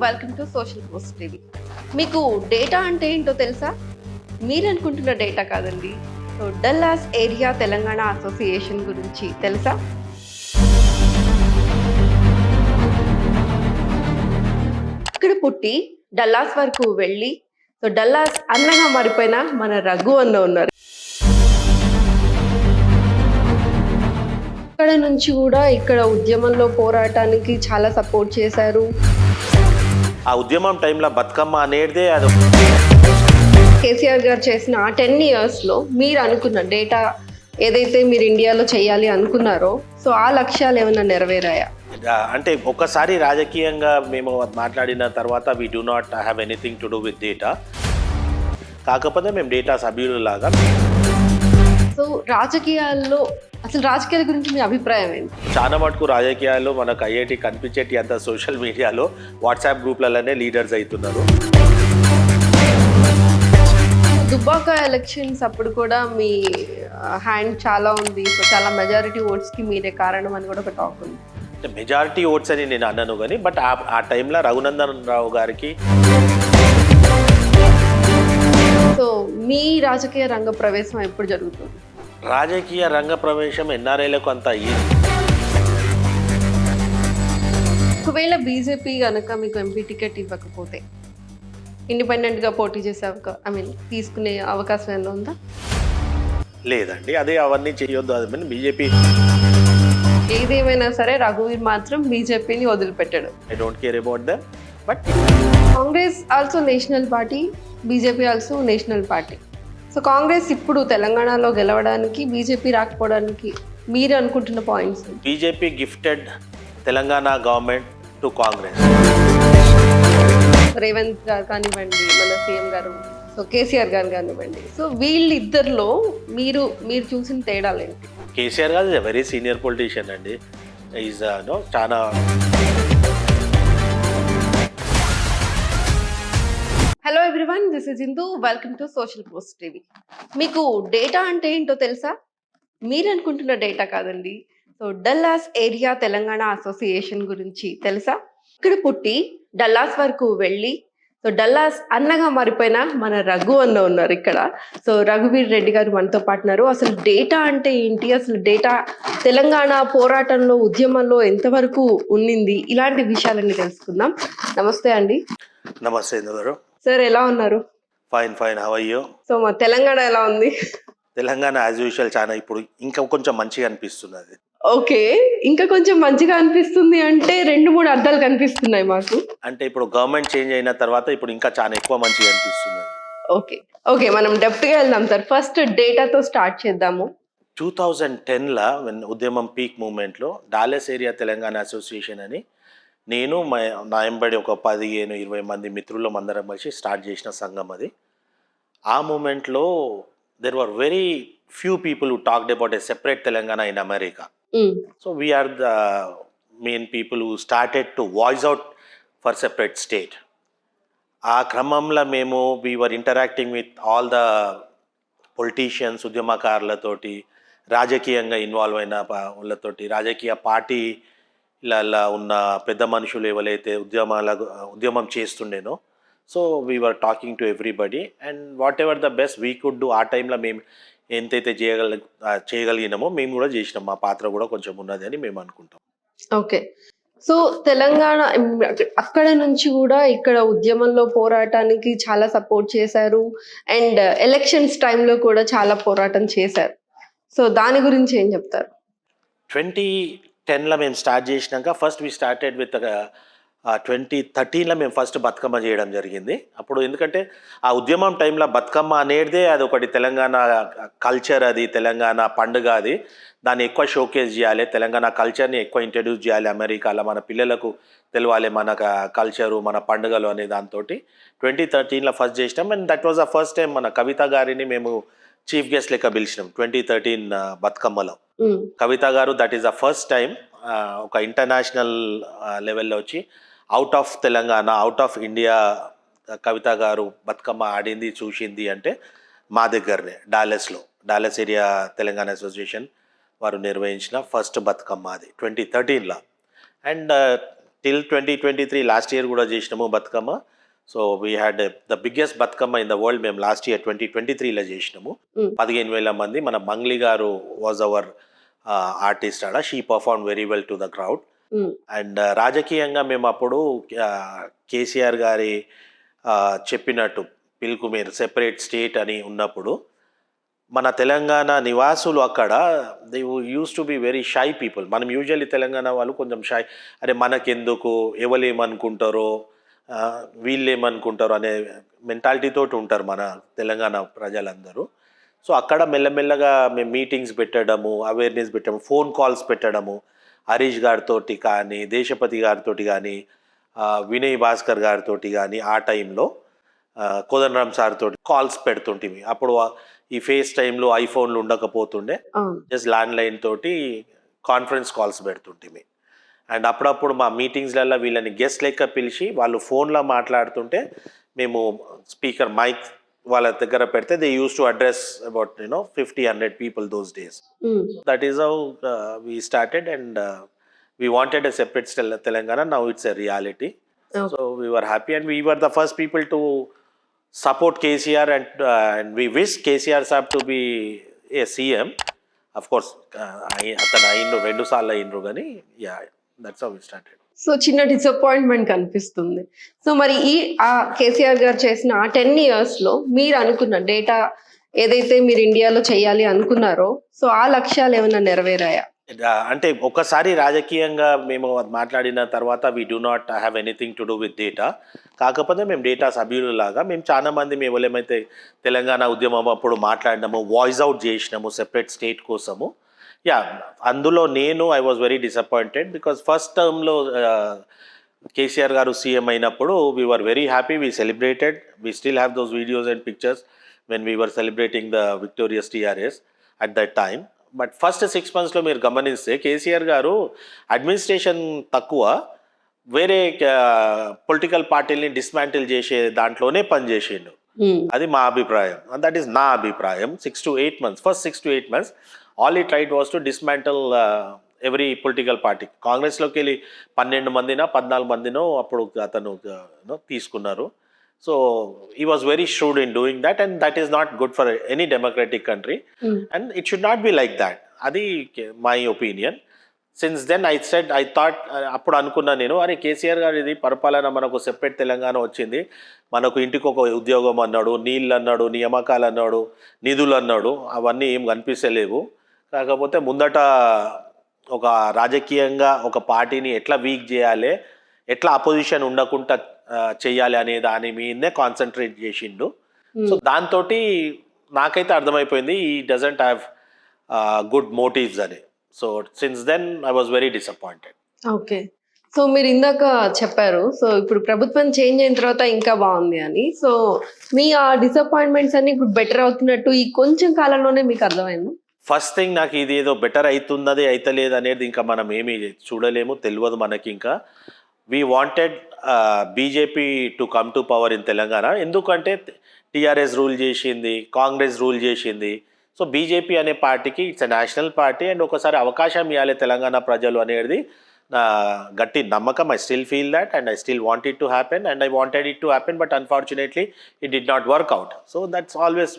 Welcome to social post TV. మీకు data అంటే ఏంటో తెలుసా? మీరు అనుకుంటున్న డేటా కాదండి. So Dallas area Telangana association గురించి తెలుసా? ఇక్కడ పుట్టి డల్లాస్ వరకు వెళ్ళి సో డల్లాస్ అన్నగా మారిపోయిన మన రఘు అన్న ఉన్నారు. ఇక్కడ నుంచి కూడా ఇక్కడ ఉద్యమంలో పోరాటానికి చాలా సపోర్ట్ చేశారు. ఆ ఉద్యమం టైంలో బతుకమ్మ అనేది అది కేసీఆర్ గారు చేసిన 10 yearsలో మీరు అనుకున్న డేటా ఏదైతే మీరు ఇండియాలో చేయాలి అనుకున్నారో సో ఆ లక్ష్యాలు ఏమైనా నెరవేరాయా? అంటే ఒక్కసారి రాజకీయంగా మేము మాట్లాడిన తర్వాత we do not have anything to do with data. కాకపోతే మేము డేటా సభ్యులు లాగా. సో రాజకీయాల్లో అసలు రాజకీయాల గురించి మీ అభిప్రాయం ఏంటి? చాలా మటుకు రాజకీయాల్లో మనకు ఐఐటి కనిపించేటి అంత సోషల్ మీడియాలో వాట్సాప్ గ్రూప్లలోనే లీడర్స్ అవుతున్నారు. దుబ్బాక ఎలక్షన్స్ అప్పుడు కూడా మీ హ్యాండ్ చాలా ఉంది. సో చాలా మెజారిటీ ఓట్స్కి మీరే కారణం అని కూడా ఒక టాక్ ఉంది. మెజారిటీ ఓట్స్ అని నేను అన్నాను కానీ బట్ ఆ టైంలో రఘునందన్ రావు గారికి. సో మీ రాజకీయ రంగ ప్రవేశం ఎప్పుడు జరుగుతుంది? రాజకీయ రంగ ప్రవేశం ఎన్ఆర్ఐలకు అంత ఒకవేళ బీజేపీ కనుక మీకు ఎంపీ టికెట్ ఇవ్వకపోతే ఇండిపెండెంట్గా పోటీ చేసే తీసుకునే అవకాశం ఏమైనా ఉందా? లేదండి, అదే అవన్నీ చేయొద్దు. అది బీజేపీ ఏదేమైనా సరే రఘువీర్ మాత్రం బీజేపీని వదిలిపెట్టాడు. I don't care about them. But Congress also national party, BJP also national party. So Congress ఇప్పుడు తెలంగాణలో గెలవడానికి, బీజేపీ రాకపోవడానికి మీరు అనుకుంటున్న points? BJP gifted Telangana government to Congress. Revanth garu కానివ్వండి, మన సీఎం గారు, సో కేసీఆర్ గారు కానివ్వండి, సో వీళ్ళిద్దరిలో మీరు చూసిన తేడాలు ఏంటి? కేసీఆర్ గారు ఇస్ వెరీ సీనియర్ పొలిటీషియన్ అండి. ఈజ్ చాలా. Hello everyone, this is Indu. Welcome to social post TV. మీకు డేటా అంటే ఏంటో తెలుసా? మీరు అనుకుంటున్న డేటా కాదండి. So Dallas area Telangana association గురించి తెలుసా? ఇక్కడ పుట్టి డల్లాస్ వరకు వెళ్ళి సో డల్లాస్ అన్నగా మారిపోయిన మన రఘు అన్న ఉన్నారు ఇక్కడ. సో రఘువీర్ రెడ్డి గారు మనతో పాటున్నారు. అసలు డేటా అంటే ఏంటి, అసలు డేటా తెలంగాణ పోరాటంలో ఉద్యమంలో ఎంతవరకు ఉన్నింది, ఇలాంటి విషయాలన్నీ తెలుసుకుందాం. నమస్తే అండి. నమస్తే గారు. సార్ ఎలా ఉన్నారు? Fine fine, how are you? So మా తెలంగాణ ఎలా ఉంది? తెలంగాణ యాజ్ యూజువల్ చాలా ఇప్పుడు ఇంకా కొంచెం మంచిగా అనిపిస్తున్నది. ఓకే, ఇంకా కొంచెం మంచిగా అనిపిస్తుంది అంటే 2-3 అర్థాలు కనిపిస్తున్నాయి మాకు. అంటే ఇప్పుడు గవర్నమెంట్ చేంజ్ అయిన తర్వాత ఇప్పుడు ఇంకా చాలా ఎక్కువ మంచిగా అనిపిస్తున్నది. ఓకే ఓకే, మనం డెప్త్గా వెళ్దాం సార్. ఫస్ట్ డేటాతో స్టార్ట్ చేద్దాము. 2010లో ఉద్యమం పీక్ మూమెంట్లో డాలస్ ఏరియా తెలంగాణ అసోసియేషన్ అని నేను నా వెంబడి ఒక 15-20 మంది మిత్రులం అందరం కలిసి స్టార్ట్ చేసిన సంఘం అది. ఆ మూమెంట్లో there were very few people who talked about a separate Telangana in America. So we are the main people who started to voice out for separate state. ఆ క్రమంలో మేము we are interacting with all the politicians, ఉద్యమకారులతోటి, రాజకీయంగా involve అయిన వాళ్ళతోటి, రాజకీయ పార్టీలలో ఉన్న పెద్ద మనుషులు ఎవరైతే ఉద్యమం చేస్తుండేనో. So we are talking to everybody and whatever the best we could do. ఆ టైంలో మేము ఎంతైతే చేయగలిగినామో మేము కూడా చేసినాం. మా పాత్ర కూడా కొంచెం ఉన్నది అని మేము అనుకుంటాం. ఓకే, సో తెలంగాణ అక్కడ నుంచి కూడా ఇక్కడ ఉద్యమంలో పోరాటానికి చాలా సపోర్ట్ చేశారు అండ్ ఎలక్షన్స్ టైంలో కూడా చాలా పోరాటం చేశారు. సో దాని గురించి ఏం చెప్తారు? 2010లో మేము స్టార్ట్ చేసినాక ఫస్ట్ వీ స్టార్టెడ్ విత్ 2013లో మేము ఫస్ట్ బతుకమ్మ చేయడం జరిగింది. అప్పుడు ఎందుకంటే ఆ ఉద్యమం టైంలో బతుకమ్మ అనేది అది ఒకటి తెలంగాణ కల్చర్, అది తెలంగాణ పండుగ, అది దాన్ని ఎక్కువ షోకేస్ చేయాలి, తెలంగాణ కల్చర్ని ఎక్కువ ఇంట్రడ్యూస్ చేయాలి అమెరికాలో, మన పిల్లలకు తెలియాలి మన కల్చరు, మన పండుగలు అనే దాంతో 2013లో ఫస్ట్ చేసినాం. And that was the first time మన కవిత గారిని మేము చీఫ్ గెస్ట్ లెక్క పిలిచినాం 2013 బతుకమ్మలో. Kavitha garu that is the first time ఒక ఇంటర్నేషనల్ లెవెల్లో వచ్చి out of Telangana, out of India Kavitha garu Bathukamma ఆడింది, చూసింది అంటే మా దగ్గరనే డాలస్ ఏరియా తెలంగాణ అసోసియేషన్ వారు నిర్వహించిన ఫస్ట్ బతుకమ్మ అది 2013లో. అండ్ టిల్ 2023 లాస్ట్ ఇయర్ కూడా చేసినాము Bathukamma. So we had the biggest Bathukamma in the world మేము లాస్ట్ ఇయర్ 2023లో చేసినాము. 15,000 మంది. మన మంగ్లీ గారు వాజ్ అవర్ ఆర్టిస్ట్ ఆడ. She perform very well to the crowd. And రాజకీయంగా మేము అప్పుడు కేసీఆర్ గారి చెప్పినట్టు పిలుపు మీరు సెపరేట్ స్టేట్ అని ఉన్నప్పుడు మన తెలంగాణ నివాసులు అక్కడ they use to be very shy people. మనం యూజువల్లీ తెలంగాణ వాళ్ళు కొంచెం షై, అరే మనకెందుకు, ఎవరు ఏమనుకుంటారో, వీళ్ళు ఏమనుకుంటారో అనే మెంటాలిటీతో ఉంటారు మన తెలంగాణ ప్రజలందరూ. సో అక్కడ మెల్లమెల్లగా మేము మీటింగ్స్ పెట్టడము, అవేర్నెస్ పెట్టడము, ఫోన్ కాల్స్ పెట్టడము, హరీష్ గారితో కానీ, దేశపతి గారితో కానీ, వినయ్ భాస్కర్ గారితో కానీ, ఆ టైంలో కోదండరామ్ సార్ తోటి కాల్స్ పెడుతుంటివి. అప్పుడు ఈ ఫేస్ టైంలో ఐఫోన్లు ఉండకపోతుండే, జస్ట్ ల్యాండ్ లైన్ తోటి కాన్ఫరెన్స్ కాల్స్ పెడుతుంటివి. అండ్ అప్పుడప్పుడు మా మీటింగ్స్లలో వీళ్ళని గెస్ట్ లెక్క పిలిచి వాళ్ళు ఫోన్లో మాట్లాడుతుంటే మేము స్పీకర్ మైక్ వాళ్ళ దగ్గర పెడితే they use to address about 50-100 people those days. That is how we started and we wanted a separate Telangana. Now it's a reality. So we were happy and we were the first people to support KCR and we wish KCR sahab to be a CM. Of course, atana ayindu 2 సార్లు అయ్యిండ్రు కానీ yeah that's how we started. So చిన్న disappointment కనిపిస్తుంది. So మరి కేసీఆర్ గారు చేసిన ఆ 10 years లో మీరు అనుకున్న డేటా ఏదైతే మీరు ఇండియాలో చేయాలి అనుకున్నారో సో ఆ లక్ష్యాలు ఏమైనా నెరవేరాయా? అంటే ఒక్కసారి రాజకీయంగా మేము మాట్లాడిన తర్వాత we do not have anything to do with data. కాకపోతే మేము డేటా సభ్యులలాగా మేము చాలా మంది మేము ఏమైతే తెలంగాణ ఉద్యమం అప్పుడు మాట్లాడినాము, వాయిస్ అవుట్ చేసినాము సెపరేట్ స్టేట్ కోసము. యా అందులో నేను I was very disappointed because first టర్మ్లో కేసీఆర్ గారు సీఎం అయినప్పుడు we were very happy, we celebrated, we still have those videos and pictures when we were celebrating the victorious TRS at that time. But first 6 monthsలో మీరు గమనిస్తే కేసీఆర్ గారు administration తక్కువ, వేరే political పార్టీని dismantle చేసే దాంట్లోనే పనిచేసిండు. అది మా అభిప్రాయం, అండ్ దట్ ఈస్ నా అభిప్రాయం. 6 to 8 months, first 6 to 8 months all he tried was to dismantle every political party. కాంగ్రెస్లోకి వెళ్ళి 12 మందినో 14 మందినో అప్పుడు అతను తీసుకున్నారు. So he was very shrewd in doing that, and that is not good for any democratic country. And it should not be like that. Adi my opinion. Since then I said, I thought appudu anukunna nenu are KCR garu idi parapalana manaku separate telangana vachindi, manaku intiki oka udyogam annadu, neellu annadu, niyamakalu annadu, nidhulu annadu, avanni em kanpistalevu. కాకపోతే ముందట ఒక రాజకీయంగా ఒక పార్టీని ఎట్లా week చేయాలి, ఎట్లా opposition ఉండకుండా చెయ్యాలి అనే దాని మీదనే కాన్సన్ట్రేట్ చేసిండు. సో దాంతో నాకైతే అర్థమైపోయింది he doesn't have good motives అని. So since then I was very disappointed. Okay, so మీరు ఇందాక చెప్పారు సో ఇప్పుడు ప్రభుత్వం చేంజ్ అయిన తర్వాత ఇంకా బాగుంది అని. సో మీ ఆ డిసప్పాయింట్మెంట్స్ అన్ని ఇప్పుడు బెటర్ అవుతున్నట్టు ఈ కొంచెం కాలంలోనే మీకు అర్థమైంది? ఫస్ట్ థింగ్ నాకు ఇది ఏదో బెటర్ అవుతున్నది అయితలేదు అనేది ఇంకా మనం ఏమీ చూడలేము, తెలియదు మనకి. ఇంకా we wanted BJP to come to power in Telangana. ఎందుకంటే TRS రూల్ చేసింది, కాంగ్రెస్ రూల్ చేసింది. సో బీజేపీ అనే పార్టీకి it's a national party and ఒకసారి అవకాశం ఇవ్వాలి తెలంగాణ ప్రజలు అనేది నా గట్టి నమ్మకం. I still feel that and I still want it to happen and I wanted it to happen, but unfortunately it did not work out. So that's always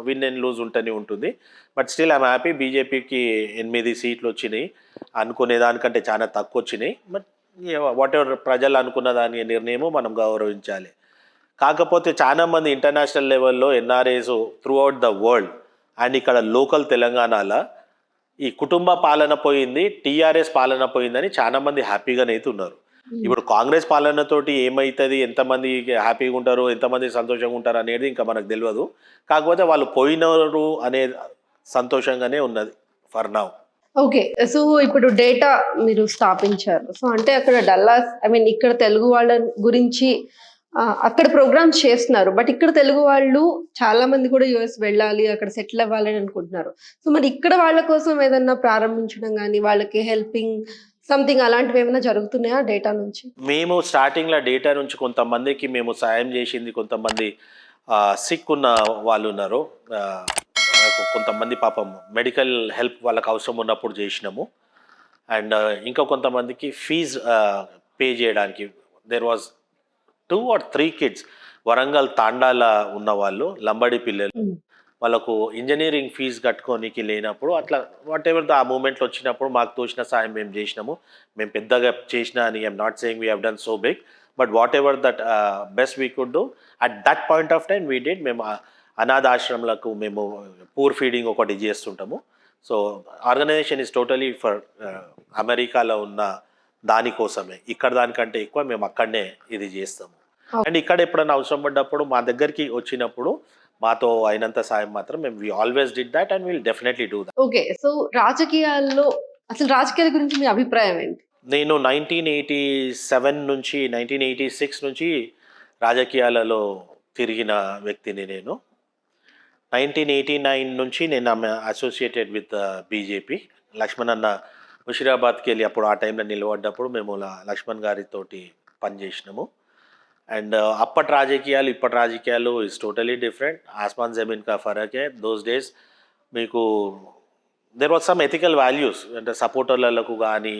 win and lose ఉంటూనే ఉంటుంది. But still I'm happy. బీజేపీకి 8 సీట్లు వచ్చినాయి, అనుకునే దానికంటే చాలా తక్కువ వచ్చినాయి. బట్ వాట్ ఎవర్ ప్రజలు అనుకున్న దాని నిర్ణయము మనం గౌరవించాలి. కాకపోతే చాలామంది ఇంటర్నేషనల్ లెవెల్లో NRAs through out the world and ఇక్కడ లోకల్ తెలంగాణలో ఈ కుటుంబ పాలన పోయింది, TRS పాలన పోయిందని చాలామంది హ్యాపీగానే అయితే ఉన్నారు. ఇప్పుడు కాంగ్రెస్ పాలనతోటి ఏమవుతుంది, ఎంతమంది హ్యాపీగా ఉంటారు, ఎంతమంది సంతోషంగా ఉంటారు అనేది ఇంకా మనకు తెలియదు. కాకపోతే వాళ్ళు పోయినారు అనే సంతోషంగానే ఉన్నది ఫర్ నౌ. ఓకే, సో ఇప్పుడు డేటా మీరు స్థాపించారు. సో అంటే అక్కడ డల్లాస్ ఇక్కడ తెలుగు వాళ్ళ గురించి అక్కడ ప్రోగ్రామ్స్ చేస్తున్నారు. బట్ ఇక్కడ తెలుగు వాళ్ళు చాలా మంది కూడా US వెళ్ళాలి, అక్కడ సెటిల్ అవ్వాలని అనుకుంటున్నారు. సో మరి ఇక్కడ వాళ్ళ కోసం ఏదన్నా ప్రారంభించడం కానీ వాళ్ళకి హెల్పింగ్ సంథింగ్ అలాంటివి ఏమైనా జరుగుతున్నాయా డేటా నుంచి? మేము స్టార్టింగ్లో డేటా నుంచి కొంతమందికి మేము సాయం చేసింది. కొంతమంది సిక్ ఉన్న వాళ్ళు ఉన్నారు, కొంతమంది పాపం మెడికల్ హెల్ప్ వాళ్ళకి అవసరం ఉన్నప్పుడు చేసినాము. అండ్ ఇంకా కొంతమందికి ఫీజ్ పే చేయడానికి. There was 2 or 3 kids Warangal తాండాల ఉన్నవాళ్ళు, లంబడి పిల్లలు. హ్మ్. వాళ్ళకు ఇంజినీరింగ్ ఫీజు కట్టుకోనికి లేనప్పుడు అట్లా వాటెవర్ ఆ మూమెంట్లో వచ్చినప్పుడు మాకు తోచిన సాయం మేము చేసినాము. మేము పెద్దగా చేసినా అని I'm not saying we have done so big, but whatever that best we could do at that point of time we did. మేము అనాథ ఆశ్రమాలకు మేము పూర్ ఫీడింగ్ ఒకటి చేస్తుంటాము. So organization is totally for అమెరికాలో ఉన్న దానికోసమే. ఇక్కడ దానికంటే ఎక్కువ మేము అక్కడనే ఇది చేస్తాము. ఓకే. అండ్ ఇక్కడ ఎప్పుడైనా అవసరం పడ్డప్పుడు మా దగ్గరికి వచ్చినప్పుడు మాతో అయినంత సాయం మాత్రం మేము we always did that and will definitely do that. Okay. So రాజకీయాల్లో అసలు రాజకీయాల గురించి మీ అభిప్రాయం ఏంటి? నేను 1987 నుంచి 1986 నుంచి రాజకీయాలలో తిరిగిన వ్యక్తిని నేను. 1989 నుంచి నేను అసోసియేటెడ్ విత్ బీజేపీ. లక్ష్మణ్ అన్న ముషిరాబాద్కి వెళ్ళి అప్పుడు ఆ టైంలో నిలబడ్డప్పుడు మేము లక్ష్మణ్ గారితోటి పనిచేసినాము. అండ్ అప్పటి రాజకీయాలు ఇప్పటి రాజకీయాలు ఇస్ టోటలీ డిఫరెంట్. ఆస్మాన్ జమీన్ కా ఫరకే. దోస్ డేస్ మీకు there was some ethical values. అంటే సపోర్టర్లకు కానీ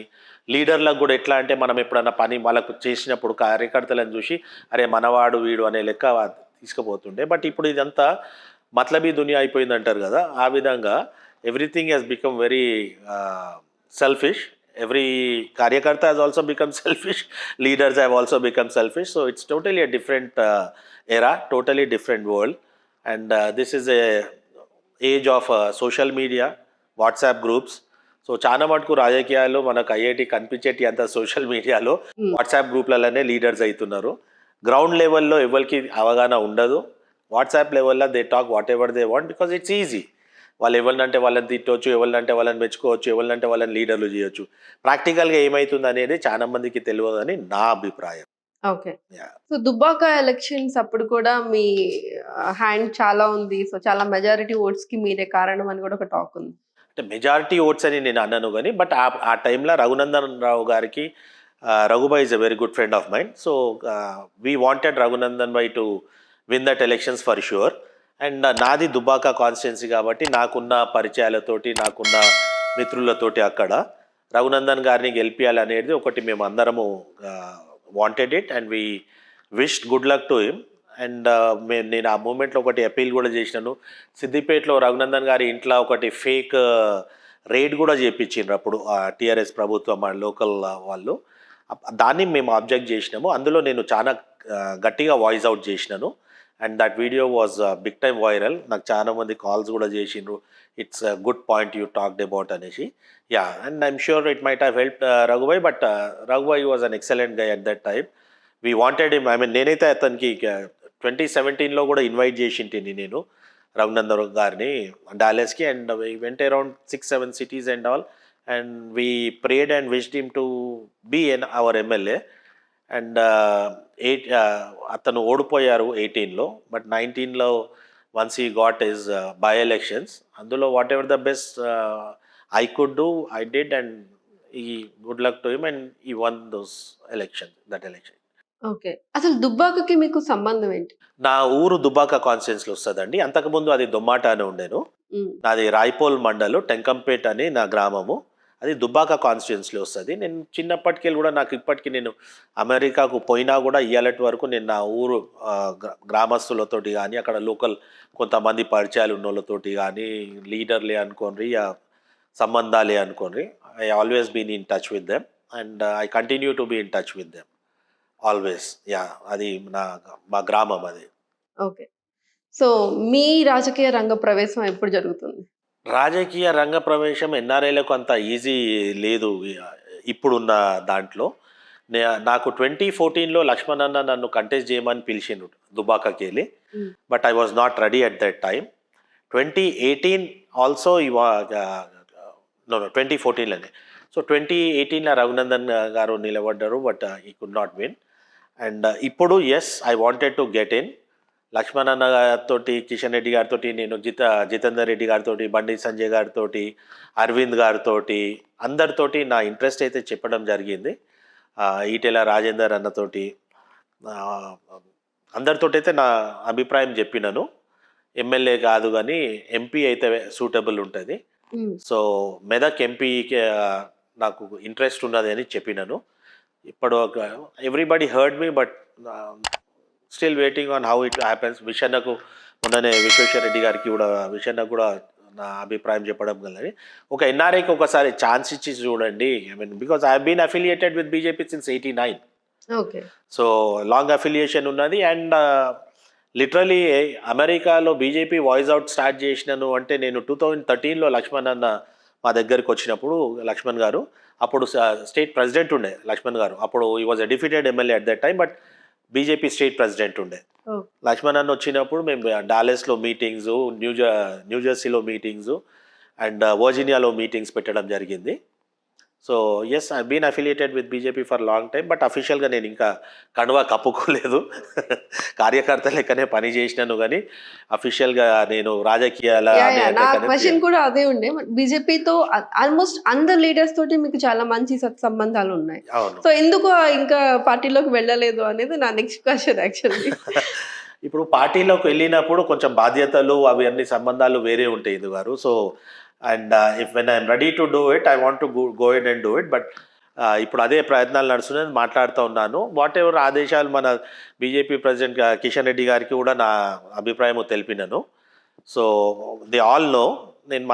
లీడర్లకు కూడా ఎట్లా అంటే మనం ఎప్పుడన్నా పని వాళ్ళకు చేసినప్పుడు కార్యకర్తలను చూసి అరే మనవాడు వీడు అనే లెక్క తీసుకుపోతుండే. బట్ ఇప్పుడు ఇదంతా మతలబీ దునియా అయిపోయింది అంటారు కదా, ఆ విధంగా everything he's become very selfish. Every కార్యకర్త has also become selfish. Leaders have also become selfish. So it's totally a different era, totally different world. And this is a age of social media, WhatsApp groups. So చాలా మటుకు రాజకీయాల్లో మనకు IIT కనిపించేటి అంత social మీడియాలో హ్మ్. WhatsApp గ్రూప్లలోనే leaders అవుతున్నారు. Ground లెవెల్లో ఎవరికి అవగాహన ఉండదు. వాట్సాప్ లెవెల్లో they talk what ever they want because it's easy. వాళ్ళు ఎవరినంటే వాళ్ళని తిట్టవచ్చు, ఎవరినంటే వాళ్ళని మెచ్చుకోవచ్చు, ఎవరినంటే వాళ్ళని లీడర్లు చేయొచ్చు. ప్రాక్టికల్గా ఏమవుతుంది అనేది చాలా మందికి తెలియదని నా అభిప్రాయం. Okay. Yeah. So Dubbaka elections అప్పుడు కూడా మీ హ్యాండ్ చాలా ఉంది. సో చాలా మెజారిటీ ఓట్స్‌కి మీరే కారణం అని కూడా ఒక టాక్ ఉంది. అంటే మెజారిటీ ఓట్స్ అని నేను అన్నాను కానీ బట్ ఆ టైంలో రఘునందన్ రావు గారికి Raghubhai is a very good friend of mind. So we wanted Raghunandan by to win that elections for sure. And నాది దుబ్బాక కాన్స్టిట్యున్సీ కాబట్టి నాకున్న పరిచయాలతోటి నాకున్న మిత్రులతోటి అక్కడ రఘునందన్ గారిని గెలిపించాలనేది ఒకటి మేము అందరము wanted it and we wished good luck to him. And నేను ఆ మూమెంట్లో ఒకటి అపీల్ కూడా చేసినాను. సిద్దిపేటలో రఘునందన్ గారి ఇంట్లో ఒకటి ఫేక్ రేడ్ కూడా చేయించిండ్రు అప్పుడు టీఆర్ఎస్ ప్రభుత్వం లోకల్ వాళ్ళు. దాన్ని మేము ఆబ్జెక్ట్ చేసినాము. అందులో నేను చాలా గట్టిగా వాయిస్ అవుట్ చేసినాను. And that video was big time viral. నాకు చాలా మంది కాల్స్ కూడా చేసిండ్రు, it's good point you talked about అనేసి. Yeah, and I'm sure it might have help Raghubhai, but Raghubhai was an excellent guy at that time. We wanted him. I mean నేనైతే అతనికి 2017లో కూడా invite చేసింటిని నేను రఘునందన్ గారిని డాలస్కి. And we went around 6-7 cities and all. And we prayed and wished him to be our MLA. And అతను ఓడిపోయారు 18లో, but 19లో once he got his by elections, అందులో whatever the best I could do I did and he good luck to him and he won those that election. Okay. అసలు దుబ్బాకకి మీకు సంబంధం ఏంటి? నా ఊరు దుబ్బాక కాన్స్టిట్యున్సీలో వస్తుందండి. అంతకుముందు అది దొమ్మాట అని ఉండేను. హ్మ్. నాది రాయ్పోల్ మండలు, టెంకంపేట్ అని నా గ్రామము. అది దుబ్బాక కాన్స్టిట్యున్సీలో వస్తుంది. నేను చిన్నప్పటికెళ్ళి కూడా నాకు ఇప్పటికీ నేను అమెరికాకు పోయినా కూడా ఇయ్యాలటి వరకు నేను నా ఊరు గ్రామస్తులతోటి కానీ అక్కడ లోకల్ కొంతమంది పరిచయాలు ఉన్న వాళ్ళతోటి కానీ లీడర్లే అనుకోండి సంబంధాలే అనుకోండి, I always been in touch with them and I continue to be in touch with them always. Yeah, అది మా గ్రామం అది. ఓకే. సో మీ రాజకీయ రంగ ప్రవేశం ఎప్పుడు జరుగుతుంది? రాజకీయ రంగ ప్రవేశం ఎన్ఆర్ఐలకు అంత ఈజీ లేదు ఇప్పుడున్న దాంట్లో. నాకు 2014లో లక్ష్మణ్ అన్న నన్ను కంటెస్ట్ చేయమని పిలిచిండు దుబాకకి వెళ్ళి, hmm. But I was not ready at that time. 2018 also 2014లోనే. సో 2018లో రఘునందన్ గారు నిలబడ్డారు, but he could not win. And ఇప్పుడు yes, I wanted to get in. Laxman అన్న గారితో, కిషన్ రెడ్డి గారితో, నేను జితేందర్ రెడ్డి గారితో, బండి సంజయ్ గారితో, అరవింద్ గారితో, అందరితోటి నా ఇంట్రెస్ట్ అయితే చెప్పడం జరిగింది. ఈటెల రాజేందర్ అన్నతోటి అందరితోటి అయితే నా అభిప్రాయం చెప్పినాను. ఎమ్మెల్యే కాదు కానీ ఎంపీ అయితే సూటబుల్ ఉంటుంది. హ్మ్. సో మెదక్ ఎంపీకి నాకు ఇంట్రెస్ట్ ఉన్నది అని చెప్పినాను. ఇప్పుడు ఒక everybody heard me, but still waiting on how it happens. విషన్నకు మొన్ననే విశ్వేశ్వర రెడ్డి గారికి కూడా, విషన్నకు కూడా నా అభిప్రాయం చెప్పడం కానీ, ఒక ఎన్ఆర్ఐకి ఒకసారి ఛాన్స్ ఇచ్చి చూడండి. I mean, because I been affiliated with BJP since 89. Okay. So long affiliation ఉన్నది. అండ్ లిటరలీ అమెరికాలో బీజేపీ వాయిస్ అవుట్ స్టార్ట్ చేసినాను అంటే నేను 2013లో లక్ష్మణ్ అన్న మా దగ్గరికి వచ్చినప్పుడు, లక్ష్మణ్ గారు అప్పుడు స్టేట్ ప్రెసిడెంట్ ఉండే. లక్ష్మణ్ గారు అప్పుడు he was a defeated MLA at that time, but BJP state president ఉండే. లక్ష్మణ్ అన్న వచ్చినప్పుడు మేము డాలెస్లో మీటింగ్స్, న్యూజెర్సీలో మీటింగ్స్ అండ్ వర్జీనియాలో మీటింగ్స్ పెట్టడం జరిగింది. So yes, I been affiliated with BJP for long time, but అఫీషియల్గా నేను ఇంకా కండువా కప్పుకోలేదు. కార్యకర్త లెక్కనే పని చేసినాను, కానీ అఫీషియల్గా నేను రాజకీయాల నా క్వశ్చన్ కూడా అదే ఉండే. బీజేపీతో ఆల్మోస్ట్ అందరు లీడర్స్ తోటి మీకు చాలా మంచి సత్సంబంధాలు ఉన్నాయి. అవును. సో ఎందుకు ఇంకా పార్టీలోకి వెళ్ళలేదు అనేది నా నెక్స్ట్ క్వశ్చన్ యాక్చువల్లీ. ఇప్పుడు పార్టీలోకి వెళ్ళినప్పుడు కొంచెం బాధ్యతలు అవి అన్ని సంబంధాలు వేరే ఉంటాయి ఇందు గారు. So and if when I'm ready to do it, I want to go it and do it. But ఇప్పుడు అదే ప్రయత్నాలు నడుస్తున్నాయి, మాట్లాడుతూ ఉన్నాను. వాట్ ఎవర్ ఆదేశాలు మన బీజేపీ ప్రెసిడెంట్ కిషన్ రెడ్డి గారికి కూడా నా అభిప్రాయం తెలిపినాను. సో దే ఆల్ నో, నేను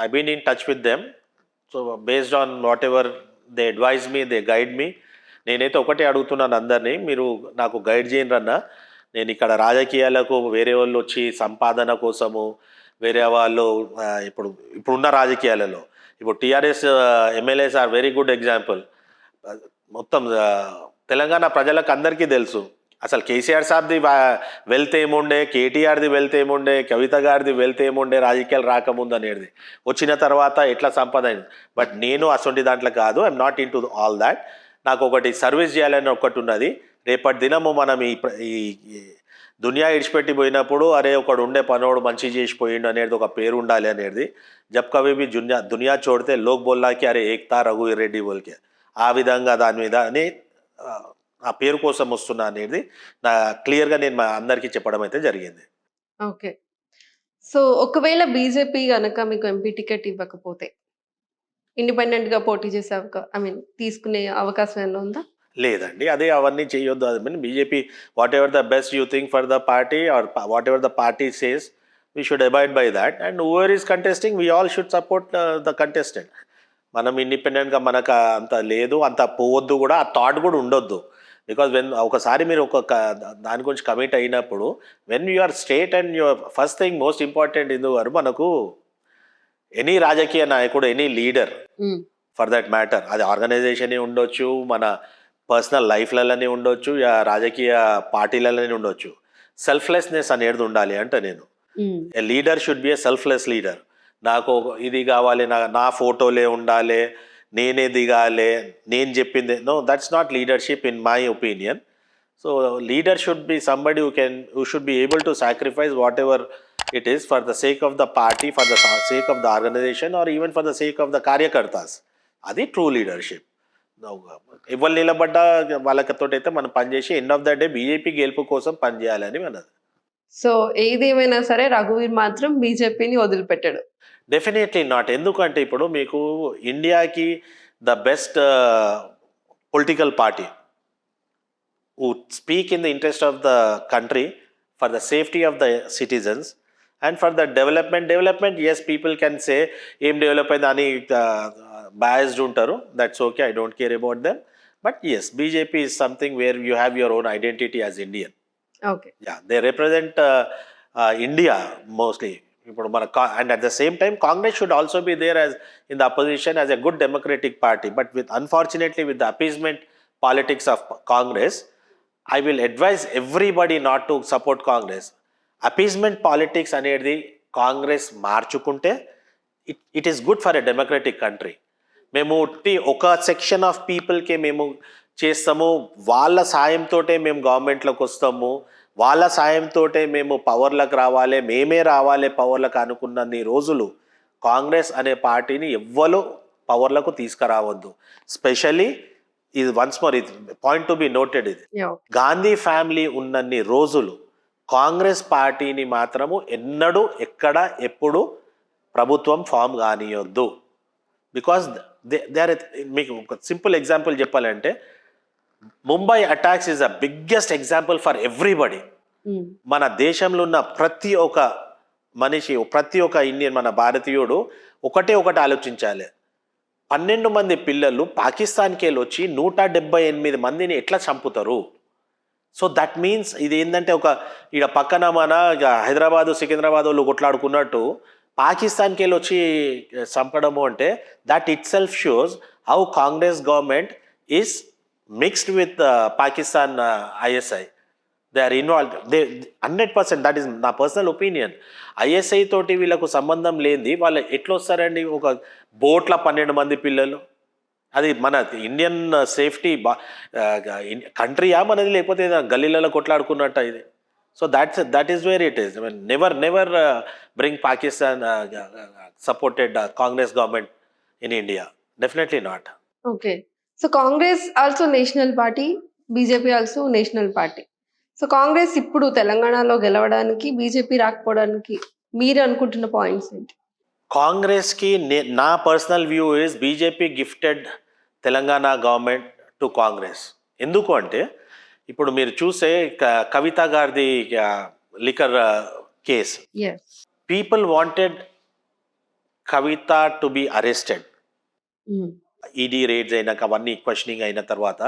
I been in touch with them. So based on whatever they advise me, they guide me. నేనైతే ఒకటే అడుగుతున్నాను అందరినీ, మీరు నాకు గైడ్ చేయండి అన్న. నేను ఇక్కడ రాజకీయాలకు వేరే వాళ్ళు వచ్చి సంపాదన కోసము, వేరే వాళ్ళు ఇప్పుడున్న రాజకీయాలలో ఇప్పుడు TRS MLAs are very good example. మొత్తం తెలంగాణ ప్రజలకు అందరికీ తెలుసు అసలు కేసీఆర్ సాబ్ది వెల్త్ ఏముండే, కేటీఆర్ది వెల్త్ ఏముండే, కవిత గారిది వెల్త్ ఏముండే రాజకీయాలు రాకముందు అనేది. వచ్చిన తర్వాత ఎట్లా సంపాదన. బట్ నేను అసొంటి దాంట్లో కాదు, I'm not in to all that. నాకు ఒకటి సర్వీస్ చేయాలని ఒకటి ఉన్నది. రేపటి దినము మనం ఈ దునియా ఇడిచిపెట్టి పోయినప్పుడు అరే ఒకడు ఉండే పనోడు మంచి చేసిపోయిండు అనేది ఒక పేరు ఉండాలి అనేది. జబ్ కవి బి దునియా చూడితే లోక్ బోల్లాకి అరే ఏక్తా రఘువీర్ రెడ్డి బోల్కే, ఆ విధంగా దాని మీద అని ఆ పేరు కోసం వస్తున్నా అనేది నా క్లియర్గా నేను అందరికీ చెప్పడం అయితే జరిగింది. ఓకే. సో ఒకవేళ బీజేపీ కనుక మీకు ఎంపీ టికెట్ ఇవ్వకపోతే ఇండిపెండెంట్గా పోటీ చేసే తీసుకునే అవకాశం ఏమైనా ఉందా? లేదండి, అదే అవన్నీ చేయొద్దు. అది mean BJP what ever the best you think for the party or whatever the party says, we should avoid by that. And whoever is contesting we all should support the contestant. మనం ఇండిపెండెంట్గా మనకు అంత లేదు, అంత పోవద్దు కూడా, ఆ thought కూడా ఉండొద్దు. బికాజ్ ఒకసారి మీరు దాని గురించి కమిట్ అయినప్పుడు when you are state and your first thing most important ఇందువరకు మనకు ఎనీ రాజకీయ నాయకుడు, any leader for that matter, అది ఆర్గనైజేషన్ ఉండొచ్చు, మన పర్సనల్ లైఫ్లలోనే ఉండొచ్చు, రాజకీయ పార్టీలలోనే ఉండొచ్చు, సెల్ఫ్లెస్నెస్ అనేది ఉండాలి అంట నేను. A leader should be a selfless leader. నాకు ఇది కావాలి, నా ఫోటోలే ఉండాలి, నేనే దిగాలి, నేను చెప్పింది. No, that's not leadership in my opinion. So leader should be somebody who should be able to sacrifice whatever it is for the sake of the party, for the sake of the organization, or even for the sake of the కార్యకర్తాస్. అది true leadership. ఎవరు నిలబడ్డా వాళ్ళతోటైతే మనం పనిచేసి end of the day BJP గెలుపు కోసం పనిచేయాలని మనది. So ఏదేమైనా సరే రఘువీర్ మాత్రం బీజేపీని వదిలిపెట్టాడు. Definitely not. ఎందుకంటే ఇప్పుడు మీకు ఇండియాకి the best political party who speak in the interest of the country, for the safety of the citizens and for the development. Yes, people can say em develop ayindani biased untaru, that's okay, I don't care about them. But yes, BJP is something where you have your own identity as Indian. Okay. Yeah, they represent India mostly. And at the same time Congress should also be there as in the opposition as a good democratic party. But unfortunately with the appeasement politics of Congress, I will advise everybody not to support Congress. Appeasement politics అనేది కాంగ్రెస్ మార్చుకుంటే it is good for a democratic country. మేము ఒక section of పీపుల్కే మేము చేస్తాము, వాళ్ళ సాయంతో మేము గవర్నమెంట్లోకి వస్తాము, వాళ్ళ సాయంతో మేము పవర్లకు రావాలి, మేమే రావాలి పవర్లకు అనుకున్నన్ని రోజులు కాంగ్రెస్ అనే పార్టీని ఎవ్వరు పవర్లకు తీసుకురావద్దు. స్పెషల్లీ ఇది వన్స్ మోర్, ఇది పాయింట్ టు బి నోటెడ్. ఇది గాంధీ ఫ్యామిలీ ఉన్నన్ని రోజులు కాంగ్రెస్ పార్టీని మాత్రము ఎన్నడూ ఎక్కడ ఎప్పుడు ప్రభుత్వం ఫామ్ కానియొద్దు. బికాస్ దే ఆర్, మీకు ఒక సింపుల్ ఎగ్జాంపుల్ చెప్పాలంటే Mumbai attacks is the biggest example for everybody. మన దేశంలో ఉన్న ప్రతి ఒక్క మనిషి, ప్రతి ఒక్క ఇండియన్, మన భారతీయుడు ఒకటి ఆలోచించాలి. 12 మంది పిల్లలు పాకిస్తాన్కి వెళ్ళి వచ్చి 178 మందిని ఎట్లా చంపుతారు? సో దట్ మీన్స్ ఇది ఏంటంటే ఇక పక్కన మన హైదరాబాదు సికింద్రాబాద్ వాళ్ళు కొట్లాడుకున్నట్టు పాకిస్తాన్కి వెళ్ళి వచ్చి చంపడము అంటే that itself shows how Congress government is mixed with Pakistan ISI. They are involve. 100%. That is నా పర్సనల్ ఒపీనియన్. ఐఎస్ఐ తోటి వీళ్ళకు సంబంధం లేనిది వాళ్ళు ఎట్లా వస్తారండి? ఒక బోట్ల 12 మంది పిల్లలు. అది మన ఇండియన్ సేఫ్టీ కంట్రీయా మనది, లేకపోతే గల్లీలలో కొట్లాడుకున్నట్ట ఇది? So that is where it is. I mean never bring Pakistan supported Congress government in India. Definitely not. Okay. So Congress also national party, BJP also national party. So Congress ఇప్పుడు తెలంగాణలో గెలవడానికి, బీజేపీ రాకపోవడానికి మీరు అనుకుంటున్న పాయింట్స్ ఏంటి? కాంగ్రెస్కి నా personal view is BJP gifted Telangana government to Congress. ఎందుకు అంటే ఇప్పుడు మీరు చూసే కవిత గారిది liquor case, people wanted Kavitha to be arrested. ED raids అయినాక అవన్నీ క్వశ్చనింగ్ అయిన తర్వాత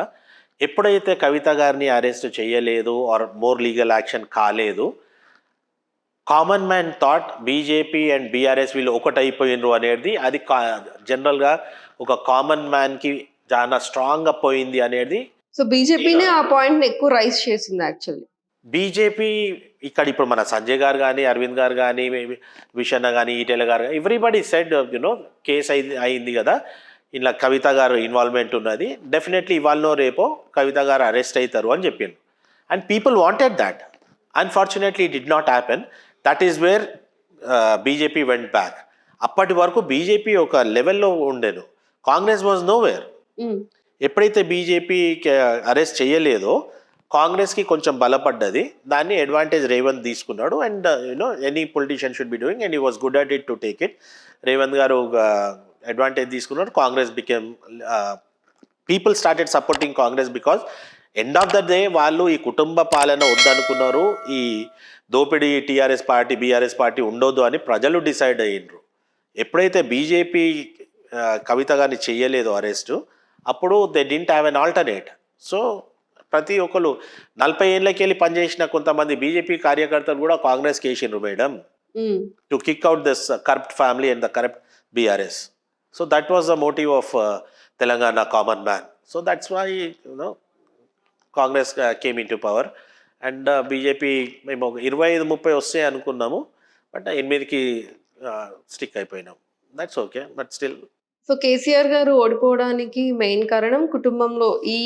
ఎప్పుడైతే కవిత గారిని అరెస్ట్ చేయలేదు ఆర్ మోర్ లీగల్ యాక్షన్ కాలేదు, common man thought BJP and BRS వీళ్ళు ఒకటైపోయినరు అనేది అది జనరల్గా ఒక కామన్ మ్యాన్కి చాలా స్ట్రాంగ్గా పోయింది అనేది. సో బీజేపీనే ఆ పాయింట్ని ఎక్కువ రైజ్ చేసింది యాక్చువల్లీ. బీజేపీ ఇక్కడ ఇప్పుడు మన సంజయ్ గారు కానీ, అరవింద్ గారు కానీ, విషన్న కానీ, ఈటెల గారు, ఎవ్రీబడి సెడ్ కేసు అయింది కదా, ఇలా కవిత గారు ఇన్వాల్వ్మెంట్ ఉన్నది, డెఫినెట్లీ ఇవాళనో రేపో కవిత గారు అరెస్ట్ అవుతారు అని చెప్పిండు. And people wanted that. Unfortunately it did not happen. That is where BJP went back. అప్పటి వరకు బీజేపీ ఒక లెవెల్లో ఉండేను, కాంగ్రెస్ వాజ్ నో వేర్. ఎప్పుడైతే బీజేపీ అరెస్ట్ చేయలేదో కాంగ్రెస్కి కొంచెం బలపడ్డది. దాన్ని అడ్వాంటేజ్ రేవంత్ తీసుకున్నాడు. And any politician should be doing and he was good at it to take it. Revanth గారు అడ్వాంటేజ్ తీసుకున్నాడు. Congress became people started supporting Congress because end of the day వాళ్ళు ఈ కుటుంబ పాలన వద్దనుకున్నారు, ఈ దోపిడీ టీఆర్ఎస్ పార్టీ బీఆర్ఎస్ పార్టీ ఉండొద్దు అని ప్రజలు డిసైడ్ అయ్యిండ్రు. ఎప్పుడైతే బీజేపీ కవిత గారిని చెయ్యలేదు అరెస్టు, అప్పుడు they didn't have an alternate. So ప్రతి ఒక్కరు 40 ఏళ్ళకి వెళ్ళి పనిచేసిన కొంతమంది బీజేపీ కార్యకర్తలు కూడా కాంగ్రెస్కి వేసిండ్రు madam, to kick out this corrupt family and the corrupt BRS. So that was the motive of Telangana common man. So that's why Congress came into power. And BJP మేము 25-30 వస్తాయి అనుకున్నాము, బట్ 8కి స్టిక్ అయిపోయినాం. That's okay, but still. So KCR garu ఓడిపోవడానికి main కారణం కుటుంబంలో ఈ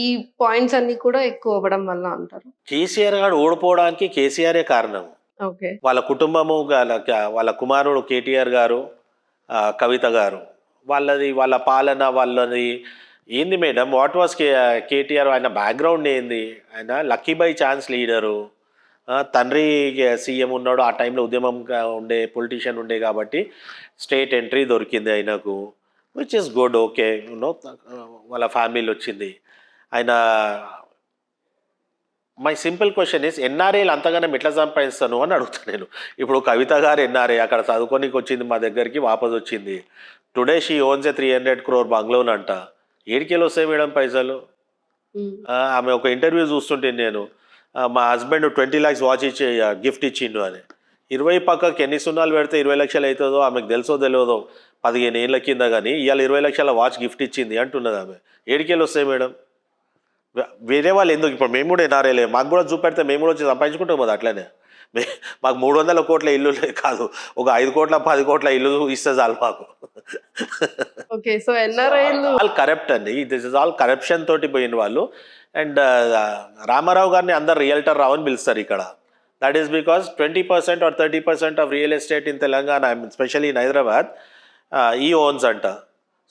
points అన్ని కూడా ఎక్కువ అవ్వడం వల్ల అంటారు. కేసీఆర్ గారు ఓడిపోవడానికి కేసీఆరే కారణం. ఓకే. వాళ్ళ కుటుంబము, వాళ్ళ కుమారుడు కేటీఆర్ గారు, కవిత గారు, వాళ్ళ పాలన వాళ్ళది ఏంది మేడం? What was KTR? ఆయన బ్యాక్గ్రౌండ్ ఏంది? ఆయన లక్కీ బై ఛాన్స్ లీడరు, తండ్రి సీఎం ఉన్నాడు, ఆ టైంలో ఉద్యమం ఉండే పొలిటీషియన్ ఉండే కాబట్టి స్టేట్ ఎంట్రీ దొరికింది ఆయనకు, విచ్ ఇస్ గుడ్. ఓకే, వాళ్ళ ఫ్యామిలీలో వచ్చింది ఆయన. మై సింపుల్ క్వశ్చన్ ఇస్, ఎన్ఆర్ఐలు అంతగానం ఎట్లా సంపాదిస్తాను అని అడుగుతాను నేను. ఇప్పుడు కవిత గారు ఎన్ఆర్ఐ, అక్కడ చదువుకోనికి వచ్చింది, మా దగ్గరికి వాపస్ వచ్చింది. Today she owns A 300 crore బంగ్లోన్ అంట. ఏడికెళ్ళి వస్తాయి మేడం పైసలు? ఆమె ఒక ఇంటర్వ్యూ చూస్తుంటే నేను, మా హస్బెండ్ 20 lakhs వాచ్ ఇచ్చి గిఫ్ట్ ఇచ్చిండు అని. 20 పక్కకి ఎన్ని సున్నాలు పెడితే 20 లక్షలు అవుతుందో ఆమెకు తెలుసో తెలియదో 15 ఏళ్ళ కింద, కానీ ఇవాళ 20 లక్షల వాచ్ గిఫ్ట్ ఇచ్చింది అంటున్నది ఆమె. ఏడికెళ్ళి వస్తాయి మేడం? వేరే వాళ్ళు ఎందుకు? ఇప్పుడు మేము కూడా ఎన్ఆర్ఐలే, మాకు కూడా చూపెడితే మేము కూడా వచ్చి సంపాదించుకుంటాం కదా. అట్లనే మాకు 300 కోట్ల ఇల్లు కాదు, ఒక 5 కోట్ల 10 కోట్ల ఇల్లు ఇస్తే చాలు మాకు. ఓకే. సో ఎన్ఆర్ఐలు ఆల్ కరప్ట్ అండి, దిస్ ఇస్ ఆల్ కరప్షన్ తోటి పోయిన వాళ్ళు. అండ్ రామారావు గారిని అందరు రియల్టర్ రావు అని పిలుస్తారు ఇక్కడ. That is because 20% or 30% of real estate in Telangana, especially in Hyderabad, he owns అంట.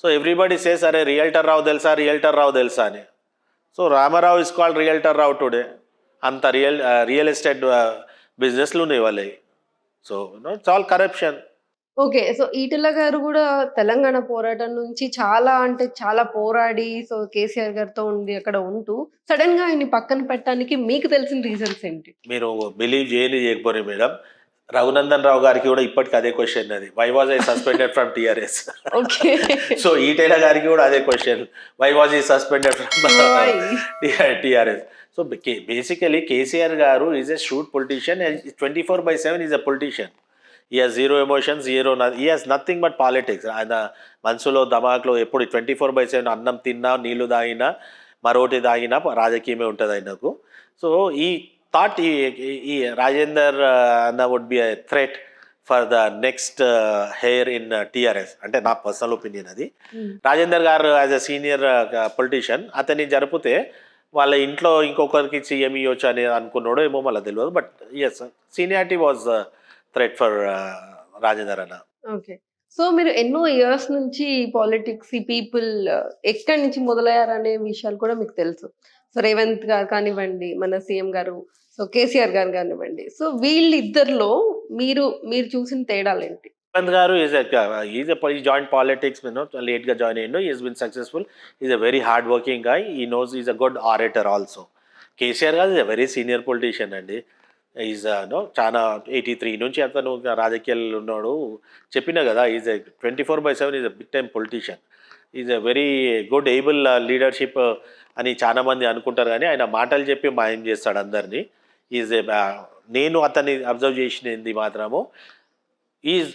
సో ఎవ్రీబడి సేస్ అరే రియల్టర్ రావు తెలుసా అని. So Ramarao is called realtor Rao today. అంత రియల్ ఎస్టేట్ బిజినెస్లు ఉన్నాయి వాళ్ళవి. So it's all corruption. Okay. So, Etela garu గూడా తెలంగాణ పోరాటం నుంచి చాలా అంటే చాలా పోరాడి సో, కేసీఆర్ గారితో ఉండి అక్కడ ఉంటూ సడెన్‌గా ఆయన్ని పక్కన పెట్టడానికి మీకు తెలిసిన రీజన్స్ ఏంటి? మీరు బిలీవ్ చేయకపోరే మేడం, రఘునందన్ రావు గారికి కూడా ఇప్పటికి అదే క్వశ్చన్ అది. Why was I suspended from TRS? Okay. So Etela గారికి కూడా అదే question. Why was he suspended from why? TRS? So basically KCR గారు is a shrewd politician. 24/7 he's a politician. He has zero emotions, he has nothing but politics. ఆయన మనసులో ధమాక్లో ఎప్పుడు 24/7 అన్నం తిన్నా, నీళ్లు తాగినా, మరోటి తాగినా రాజకీయమే ఉంటుంది ఆయనకు. సో ఈ థాట్ ఈ రాజేందర్ అన్న would be a threat for the next heir in TRS. అంటే నా పర్సనల్ ఒపీనియన్ అది. రాజేందర్ గారు యాజ్ అ సీనియర్ పొలిటీషియన్ అతన్ని జరిపితే వాళ్ళ ఇంట్లో ఇంకొకరికి సీఎం ఇవ్వచ్చు అని అనుకున్నాడో ఏమో మళ్ళీ తెలియదు. But yes, seniority was threat for Rajender అన్న. ఓకే. సో, మీరు ఎన్నో ఇయర్స్ నుంచి ఈ పాలిటిక్స్, ఈ పీపుల్ ఎక్కడి నుంచి మొదలయ్యారనే విషయాలు కూడా మీకు తెలుసు. సో, రేవంత్ గారు కానివ్వండి, మన సీఎం గారు, సో, కేసీఆర్ గారు కానివ్వండి. సో, వీళ్ళిద్దరిలో మీరు చూసిన తేడాలేంటి? రేవంత్ గారు ఈ జాయిన్ పాలిటిక్స్ లేట్గా జాయిన్ అయ్యిండు. He's been successful. He's a very hard working guy. He knows he's a good orator also. KCR గారు is a very senior politician అండి. ఈజ్ చాలా 83 నుంచి అతను రాజకీయాల్లో ఉన్నాడు. చెప్పినా కదా, he's 24/7 he's a big time politician. He's a very good able leadership అని చాలామంది అనుకుంటారు, కానీ ఆయన మాటలు చెప్పి మాయం చేస్తాడు అందరినీ. ఈజ్ నేను అతన్ని అబ్జర్వ్ చేసినది మాత్రము ఈజ్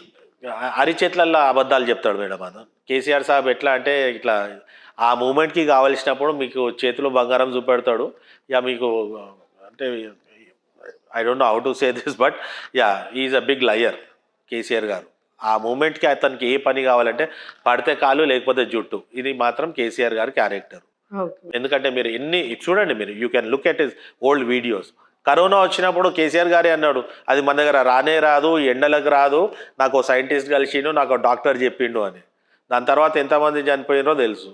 అరిచేట్లల్లో అబద్ధాలు చెప్తాడు మేడం. అతను కేసీఆర్ సాబ్ ఎట్లా అంటే ఇట్లా ఆ మూమెంట్కి కావలసినప్పుడు మీకు చేతిలో బంగారం చూపెడతాడు. యా మీకు అంటే I don't know how to say this, but yeah is a big liar KCR garu. ఆ మూమెంట్కి అతనికి ఏ పని కావాలంటే పడితే కాలు లేకపోతే జుట్టు, ఇది మాత్రం కేసీఆర్ గారి క్యారెక్టర్. ఎందుకంటే మీరు ఎన్ని చూడండి, మీరు you can look at his old videos. Corona వచ్చినప్పుడు కేసీఆర్ గారే అన్నాడు, అది మన దగ్గర రానే రాదు, ఎండలకు రాదు, నాకు సైంటిస్ట్ కలిసిండు, నాకు డాక్టర్ చెప్పిండు అని. దాని తర్వాత ఎంతమంది చనిపోయినరో తెలుసు.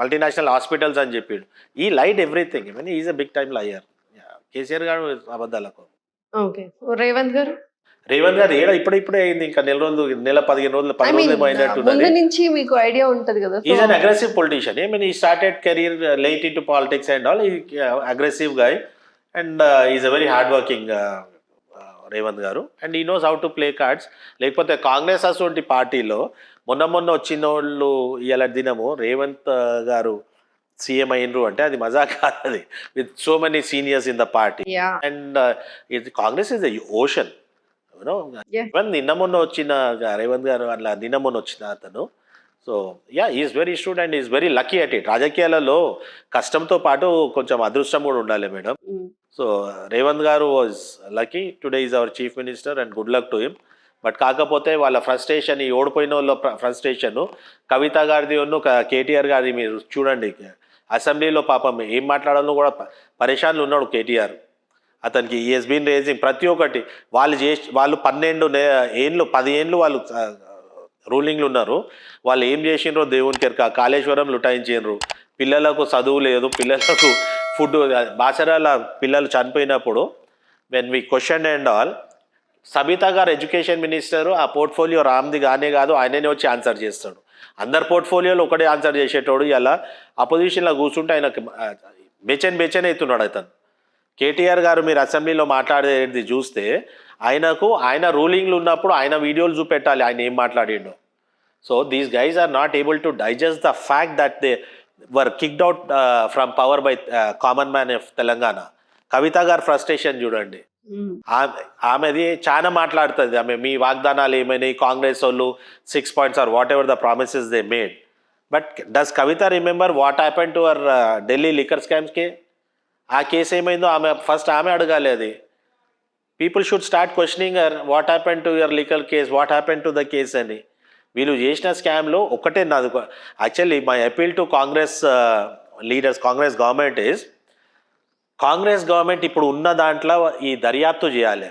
మల్టీనేషనల్ హాస్పిటల్స్ అని చెప్పిండు. He lied everything. I mean is a big time liar KCR garu అబద్ధాలకు. ఓకే. రేవంత్ గారు ఇప్పుడే అయింది, ఇంకా నెల 15 రోజులు 10 రోజులు అయినట్టున్నది. ముందు నుంచి మీకు ఐడియా ఉంటది కదా. He's an aggressive politician. I mean he started career late in to politics and all. He aggressive guy and he's a very hard working Revanth గారు. And he knows how to play cards. లేకపోతే కాంగ్రెస్ అటువంటి పార్టీలో మొన్న వచ్చిన వాళ్ళు ఇవాళ దినము రేవంత్ గారు సీఎం అయినరు అంటే అది మజా కాదు, అది with so many seniors in the party. And Congress is the ocean. నిన్న మొన్న వచ్చిన రేవంత్ గారు అట్లా నిన్న మొన్న వచ్చిన అతను. So yeah is very stood and is very lucky at it. రాజకీయాలలో కష్టంతో పాటు కొంచెం అదృష్టం కూడా ఉండాలి మేడం. సో రేవంత్ గారు was lucky. Today is our chief minister and good luck to him. But కాకపోతే వాళ్ళ ఫ్రస్ట్రేషన్, ఈ ఓడిపోయిన వాళ్ళ ఫ్రస్ట్రేషన్ కవిత గారిది ఉన్ను కేటీఆర్ గారిది మీరు చూడండి. అసెంబ్లీలో పాపం ఏం మాట్లాడాలో కూడా పరేషాన్లు ఉన్నాడు కేటీఆర్. అతనికి ఈఎస్ బీన్ రేజింగ్ ప్రతి ఒక్కటి. వాళ్ళు 10 ఏళ్ళు వాళ్ళు రూలింగ్లు ఉన్నారు. వాళ్ళు ఏం చేసిండ్రో దేవునికి ఎరక. కాళేశ్వరం లుటాయించారు. పిల్లలకు చదువు లేదు, పిల్లలకు ఫుడ్. బాసరాల పిల్లలు చనిపోయినప్పుడు when we question and all, Sabitha garu education minister, ఆ పోర్ట్ఫోలియో రామ్ది గానే కాదు, ఆయననే వచ్చి ఆన్సర్ చేస్తాడు. అందరు పోర్ట్ఫోలియోలో ఒకటే ఆన్సర్ చేసేటోడు ఇలా అపోజిషన్లో కూర్చుంటే ఆయనకు బెచన్ అవుతున్నాడు అతను. కేటీఆర్ గారు మీరు అసెంబ్లీలో మాట్లాడేది చూస్తే ఆయన రూలింగ్లు ఉన్నప్పుడు ఆయన వీడియోలు చూపెట్టాలి ఆయన ఏం మాట్లాడిండో. So these guys are not able to digest the fact that they were kicked out from power by common man of Telangana. Kavitha గారు ఫ్రస్ట్రేషన్ చూడండి. ఆమెది చాలా మాట్లాడుతుంది. ఆమె మీ వాగ్దానాలు ఏమైనాయి, కాంగ్రెస్ వాళ్ళు 6 points are whatever the promises they made. But does Kavitha remember what happen to our Delhi liquor స్కామ్స్కి? ఆ కేసు ఏమైందో ఆమె అడగాలి. అది people should start questioning what happen to your liquor case, what happen to the case అని. వీళ్ళు చేసిన స్కామ్లో ఒకటే నాది actually my appeal to Congress leaders, Congress government is, Congress government ఇప్పుడు ఉన్న దాంట్లో ఈ దర్యాప్తు చేయాలి.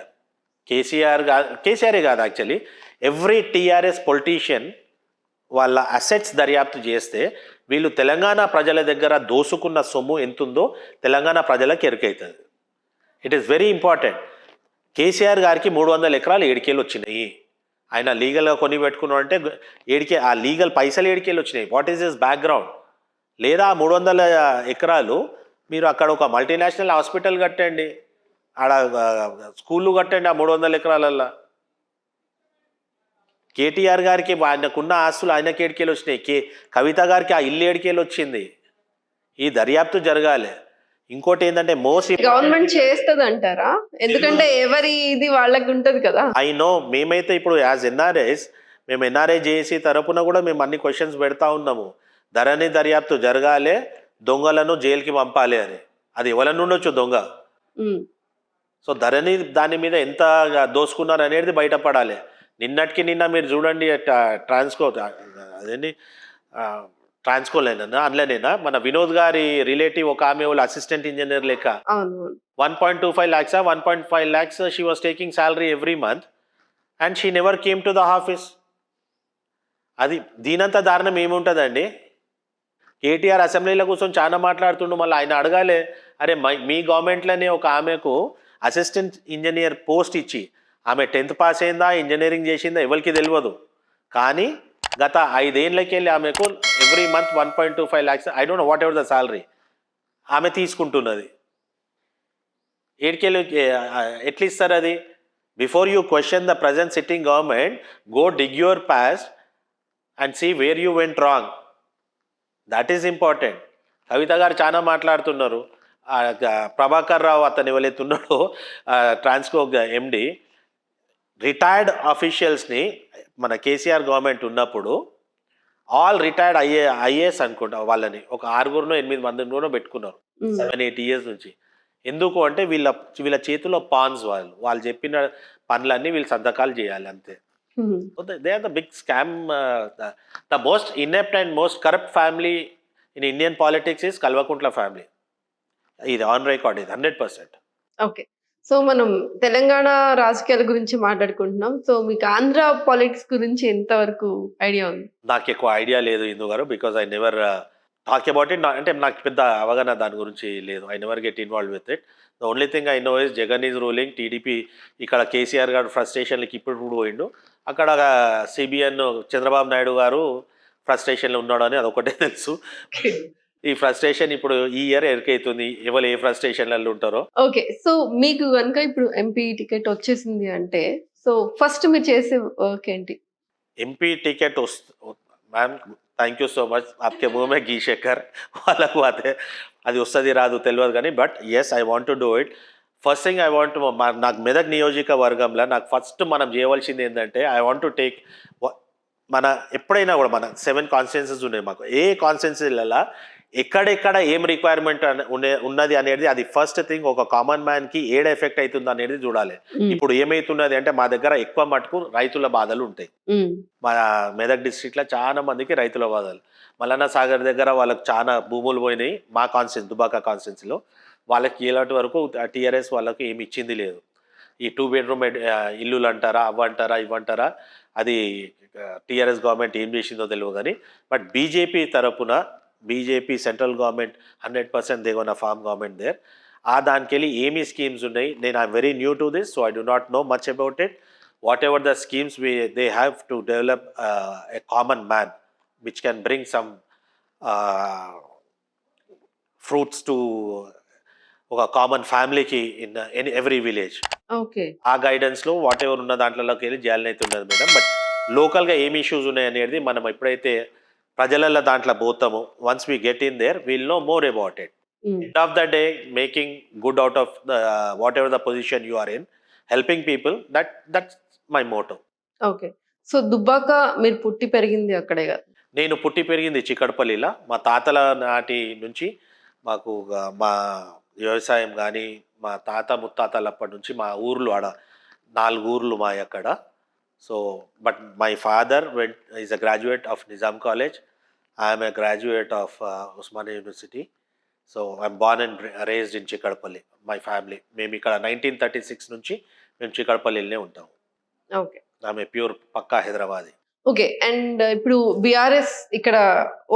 కేసీఆరే కాదు యాక్చువల్లీ ఎవ్రీ టీఆర్ఎస్ పొలిటీషియన్ వాళ్ళ అసెట్స్ దర్యాప్తు చేస్తే వీళ్ళు తెలంగాణ ప్రజల దగ్గర దోసుకున్న సొమ్ము ఎంతుందో తెలంగాణ ప్రజలకు ఎరుకవుతుంది. It is very important. KCR గారికి 300 ఎకరాలు ఏడికేళ్ళు వచ్చినాయి. ఆయన లీగల్గా కొని పెట్టుకున్నాడు అంటే ఏడికే ఆ లీగల్ పైసలు ఏడికేళ్ళు వచ్చినాయి. What is this background? లేదా 300 ఎకరాలు మీరు అక్కడ ఒక మల్టీనేషనల్ హాస్పిటల్ కట్టండి, ఆడ స్కూళ్ళు కట్టండి ఆ 300 ఎకరాలల్లో. కేటీఆర్ గారికి ఆయనకున్న ఆస్తులు ఆయనకి ఏడికేళ్ళు వచ్చినాయి. కవిత గారికి ఆ ఇల్లు ఏడికేళ్ళు వచ్చింది. ఈ దర్యాప్తు జరగాలి. ఇంకోటి ఏంటంటే గవర్నమెంట్ చేస్తుంది అంటారా? ఎందుకంటే ఎవరి ఇది వాళ్ళకి ఉంటది కదా. ఐ నో, మేమైతే ఇప్పుడు యాజ్ ఎన్ఆర్ఐస్ మేము ఎన్ఆర్ఐ జేఏసీ తరపున కూడా మేము అన్ని క్వశ్చన్స్ పెడతా ఉన్నాము. ధరణి దర్యాప్తు జరగాలి, దొంగలను జైలుకి పంపాలి అని. అది ఎవరన్నా ఉండొచ్చు దొంగ. సో ధరణి దాని మీద ఎంత దోసుకున్నారు అనేది బయటపడాలి. నిన్నటికి నిన్న మీరు చూడండి అదేంటి ట్రాన్స్కోలేనా అందులోనేనా మన వినోద్ గారి రిలేటివ్ ఒక ఆమె వాళ్ళ అసిస్టెంట్ ఇంజనీర్ లెక్క 1.25 lakhs 1.5 lakhs she was taking salary every month and she never came to the office. అది దీనంతా దారుణం ఏముంటుందండి? కేటీఆర్ అసెంబ్లీలో కూర్చొని చాలా మాట్లాడుతుండు, మళ్ళీ ఆయన అడగాలి, అరే మీ గవర్నమెంట్లోనే ఒక ఆమెకు అసిస్టెంట్ ఇంజనీర్ పోస్ట్ ఇచ్చి ఆమె 10th పాస్ అయిందా, ఇంజనీరింగ్ చేసిందా ఎవరికి తెలియదు. కానీ గత 5 ఏళ్ళకి వెళ్ళి ఆమెకు every month 1.25 lakhs, I don't know whatever the salary ఆమె తీసుకుంటున్నది. ఏడికెళ్ళి ఎట్లా ఇస్తారు అది? Before you question the present sitting government, go dig your past and see where you went wrong. That is important. Kavitha గారు చాలా మాట్లాడుతున్నారు. ప్రభాకర్ రావు అతను ఎవరైతే ఉన్నాడో ట్రాన్స్కో ఎండి, రిటైర్డ్ అఫీషియల్స్ని మన కేసీఆర్ గవర్నమెంట్ ఉన్నప్పుడు ఆల్ రిటైర్డ్ ఐఏఎస్ అనుకుంటా వాళ్ళని ఒక 6-8 మందిని పెట్టుకున్నారు 7-8 years నుంచి. ఎందుకు అంటే వీళ్ళ చేతిలో పాన్స్, వాళ్ళు చెప్పిన పనులన్నీ వీళ్ళు సంతకాలు చేయాలి అంతే. They are the big scam. The most inept and most corrupt family in Indian politics is Kalvakuntla family. ఇది ఆన్ రికార్డ్, ఇది 100%. ఓకే. సో మనం తెలంగాణ రాజకీయాల గురించి మాట్లాడుకుంటున్నాం. సో మీకు ఆంధ్ర పాలిటిక్స్ గురించి ఎంతవరకు ఐడియా ఉంది? నాకు ఎక్కువ ఐడియా లేదు ఇందు గారు, because I never talk about it. అంటే నాకు పెద్ద అవగాహన దాని గురించి లేదు. I never get involve with it. The only thing I know is Jagan is ruling. TDP ఇక్కడ కేసీఆర్ గారు ఫ్రస్ట్రేషన్లకి ఇప్పుడు పోయిండు. అక్కడ సిబిఎన్ చంద్రబాబు నాయుడు గారు ఫ్రస్ట్రేషన్లో ఉన్నాడు అని అదొకటే తెలుసు. ఈ ఫ్రస్ట్రేషన్ ఇప్పుడు ఈ ఇయర్ ఎరికైతుంది, ఎవరు ఏ ఫ్రస్ట్రేషన్లలో ఉంటారో. ఓకే. సో మీకు కనుక ఇప్పుడు ఎంపీ టికెట్ వచ్చేసింది అంటే, సో ఫస్ట్ మీరు చేసే వర్క్ ఏంటి? MP ticket ma'am thank you so much, ఆప్కే ముహ్ మే ఘీ శేఖర్ వాళ్ళకు అదే అది వస్తుంది రాదు తెలియదు కానీ, but yes I want to do it. First thing I want, నాకు మెదక్ నియోజకవర్గంలో నాకు ఫస్ట్ మనం చేయవలసింది ఏంటంటే, ఐ వాంట్ టు టేక్ మన ఎప్పుడైనా కూడా మన 7 కాన్స్టిట్యున్సీస్ ఉన్నాయి మాకు. ఏ కాన్స్టిట్యున్సీలలో ఎక్కడెక్కడ ఏం రిక్వైర్మెంట్ ఉన్నది అనేది అది ఫస్ట్ థింగ్. ఒక కామన్ మ్యాన్కి ఏడ ఎఫెక్ట్ అవుతుంది అనేది చూడాలి. ఇప్పుడు ఏమైతున్నది అంటే మా దగ్గర ఎక్కువ మటుకు రైతుల బాధలు ఉంటాయి. మా మెదక్ డిస్ట్రిక్ట్లో చాలా మందికి రైతుల బాధలు. మల్లన్న సాగర్ దగ్గర వాళ్ళకి చాలా భూములు పోయినాయి. మా కాన్స్టిట్యున్సీ దుబాక కాన్స్టిట్యున్సీలో వాళ్ళకి ఇలాంటి వరకు టీఆర్ఎస్ వాళ్ళకి ఏమి ఇచ్చింది లేదు. ఈ 2 bedroom ఇల్లులు అంటారా, అవ్వంటారా ఇవ్వంటారా, అది టీఆర్ఎస్ గవర్నమెంట్ ఏం చేసిందో తెలియదు కానీ, బట్ బీజేపీ తరపున BJP central government 100% they gonna form government there. ఆ దానికి వెళ్ళి ఏమి స్కీమ్స్ ఉన్నాయి, నేను I'm very new to this, so I do not know much about it. Whatever the schemes they have to develop a common man which can bring some fruits to ఒక common ఫ్యామిలీకి in every village. Okay. ఆ గైడెన్స్లో what ever ఉన్న దాంట్లోకి వెళ్ళి చేయాలని అయితే ఉన్నది మేడం. బట్ లోకల్గా ఏమి ఇష్యూస్ ఉన్నాయి అనేది మనం ఎప్పుడైతే ప్రజలలో దాంట్లో పోతాము, once we get in there will know more about it. End of the day making good out of the whatever the position you are in, helping people, that's my motto. Okay. So Dubbaka మీరు పుట్టి పెరిగింది అక్కడే కదా? నేను పుట్టి పెరిగింది చిక్కడపల్లిలో. మా తాతల నాటి నుంచి మాకు మా వ్యవసాయం కానీ మా తాత ముత్తాతలప్పటి నుంచి మా ఊర్లు ఆడ 4 ఊర్లు మా అక్కడ. So but my father is a graduate of Nizam college. I'm a graduate of Osmania university. So I'm born and raised in Chikkadpally. My family మేము ఇక్కడ 1936 నుంచి మేము చిక్కడపల్లిలోనే ఉంటాము. ఓకే. ఆమె ప్యూర్ పక్కా హైదరాబాదీ. ఓకే. అండ్ ఇప్పుడు బీఆర్ఎస్ ఇక్కడ